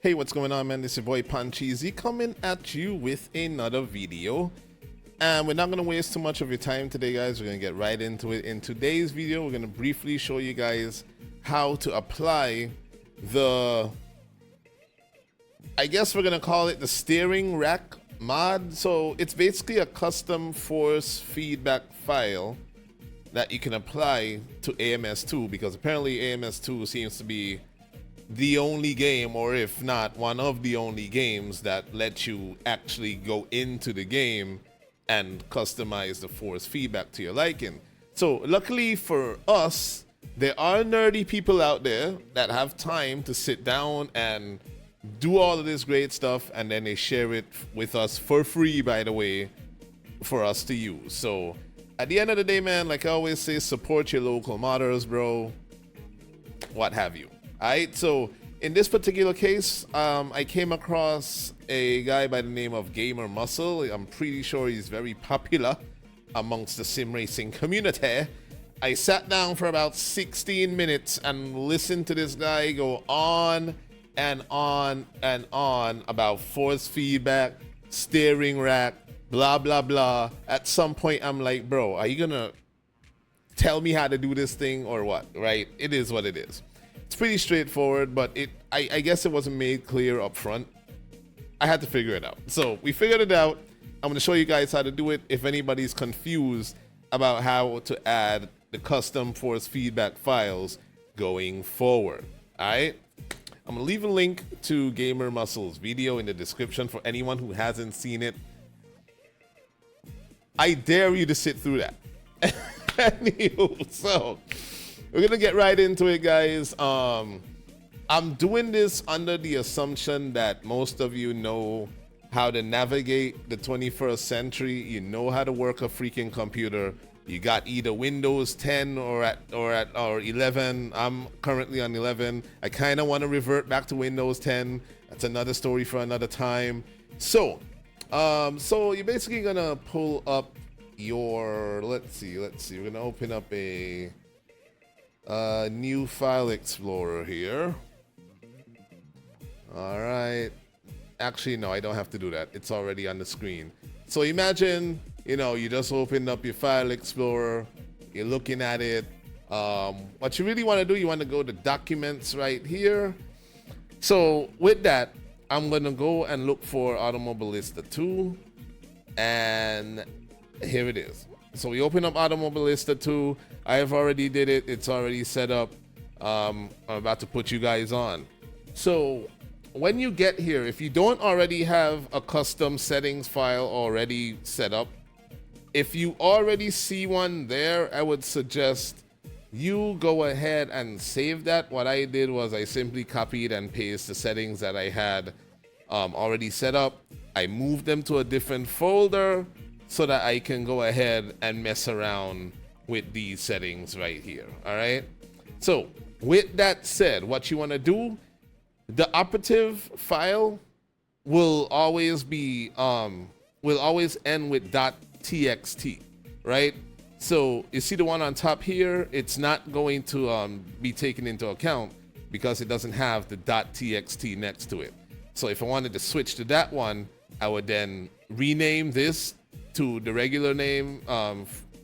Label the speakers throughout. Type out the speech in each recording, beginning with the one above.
Speaker 1: Hey, what's going on, man? This is your boy Pancheezy coming at you with another video. And we're not going to waste too much of your time today, guys. We're going to get right into it. In today's video, we're going to briefly show you guys how to apply the, I guess we're going to call it the steering rack mod. So it's basically a custom force feedback file that you can apply to AMS2, because apparently AMS2 seems to be the only game, or if not one of the only games, that lets you actually go into the game and customize the force feedback to your liking. So luckily for us, there are nerdy people out there that have time to sit down and do all of this great stuff, and then they share it with us for free, by the way, for us to use. So at the end of the day, man, like I always say, support your local modders, bro, what have you. Alright, so in this particular case, I came across a guy by the name of Gamer Muscle. I'm pretty sure he's very popular amongst the sim racing community. I sat down for about 16 minutes and listened to this guy go on and on and on about force feedback, steering rack, blah, blah, blah. At some point, I'm like, bro, are you gonna tell me how to do this thing or what, right? It is what it is. It's pretty straightforward, but I guess it wasn't made clear up front. I had to figure it out. So we figured it out. I'm gonna show you guys how to do it if anybody's confused about how to add the custom force feedback files going forward. All right, I'm gonna leave a link to Gamer Muscle's video in the description for anyone who hasn't seen it. I dare you to sit through that. Anywho, so we're gonna get right into it, guys. I'm doing this under the assumption that most of you know how to navigate the 21st century. You know how to work a freaking computer. You got either Windows 10 or 11. I'm currently on 11. I kind of want to revert back to Windows 10. That's another story for another time. So you're basically gonna pull up your, let's see. We're gonna open up a new file explorer here. All right, actually no, I don't have to do that, it's already on the screen. So imagine, you know, you just opened up your file explorer, you're looking at it. What you really want to do, you want to go to documents right here. So with that, I'm gonna go and look for Automobilista 2, and here it is. So we open up Automobilista 2. I have already did it. It's already set up. I'm about to put you guys on. So when you get here, if you don't already have a custom settings file already set up, if you already see one there, I would suggest you go ahead and save that. What I did was I simply copied and pasted the settings that I had already set up. I moved them to a different folder so that I can go ahead and mess around with these settings right here. All right, so with that said, what you want to do, the operative file will always be will always end with .txt, right? So you see the one on top here, it's not going to be taken into account because it doesn't have the .txt next to it. So if I wanted to switch to that one, I would then rename this to the regular name,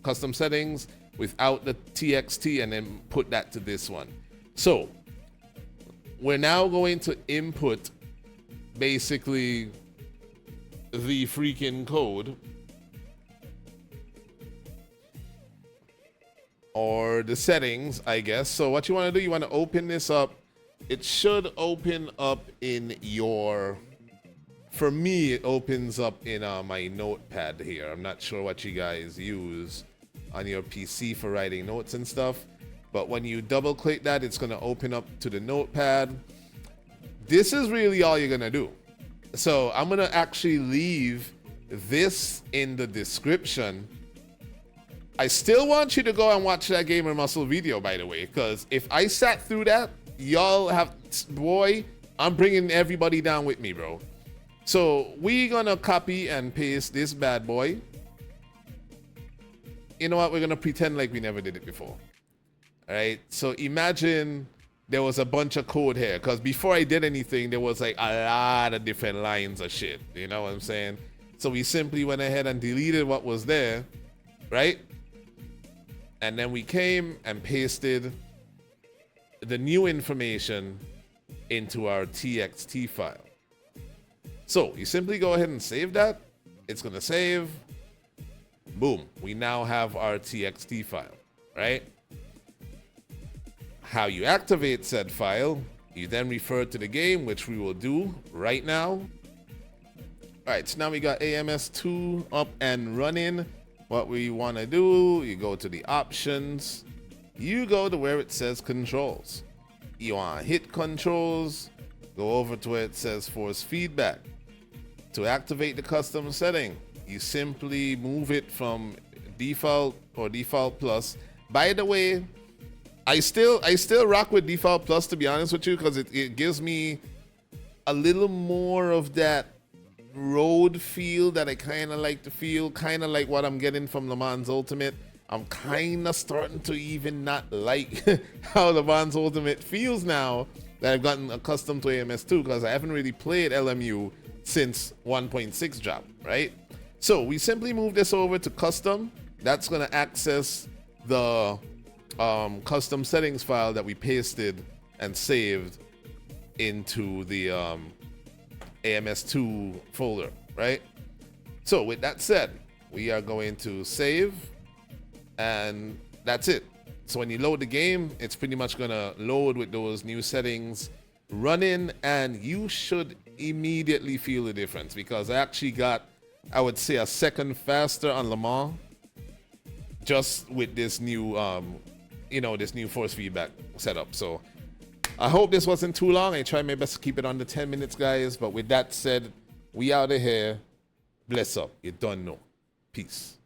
Speaker 1: custom settings without the txt, and then put that to this one. So we're now going to input basically the freaking code, or the settings, I guess. So what you want to do, you want to open this up. It should open up in your, for me, it opens up in my notepad here. I'm not sure what you guys use on your PC for writing notes and stuff, but when you double click that, it's going to open up to the notepad. This is really all you're going to do. So I'm going to actually leave this in the description. I still want you to go and watch that Gamer Muscle video, by the way, because if I sat through that, y'all have, boy, I'm bringing everybody down with me, bro. So we're gonna copy and paste this bad boy. You know what? We're gonna pretend like we never did it before. All right. So imagine there was a bunch of code here. Because before I did anything, there was like a lot of different lines of shit. You know what I'm saying? So we simply went ahead and deleted what was there, right? And then we came and pasted the new information into our TXT file. So you simply go ahead and save that. It's going to save. Boom. We now have our TXT file, right? How you activate said file, you then refer to the game, which we will do right now. All right, so now we got AMS2 up and running. What we want to do, you go to the options. You go to where it says controls. You want to hit controls, go over to where it says force feedback. To activate the custom setting, you simply move it from default or default plus. By the way, I still rock with default plus, to be honest with you, because it gives me a little more of that road feel that I kind of like to feel, kind of like what I'm getting from Le Mans Ultimate. I'm kind of starting to even not like how Le Mans Ultimate feels now that I've gotten accustomed to AMS2, because I haven't really played LMU since 1.6 drop, right? So we simply move this over to custom. That's going to access the custom settings file that we pasted and saved into the AMS2 folder, right? So with that said, we are going to save, and that's it. So when you load the game, it's pretty much gonna load with those new settings running, and you should immediately feel the difference, because I actually got, I would say, a second faster on Le Mans just with this new this new force feedback setup. So I hope this wasn't too long. I tried my best to keep it under 10 minutes, guys. But with that said, we out of here. Bless up. You don't know. Peace.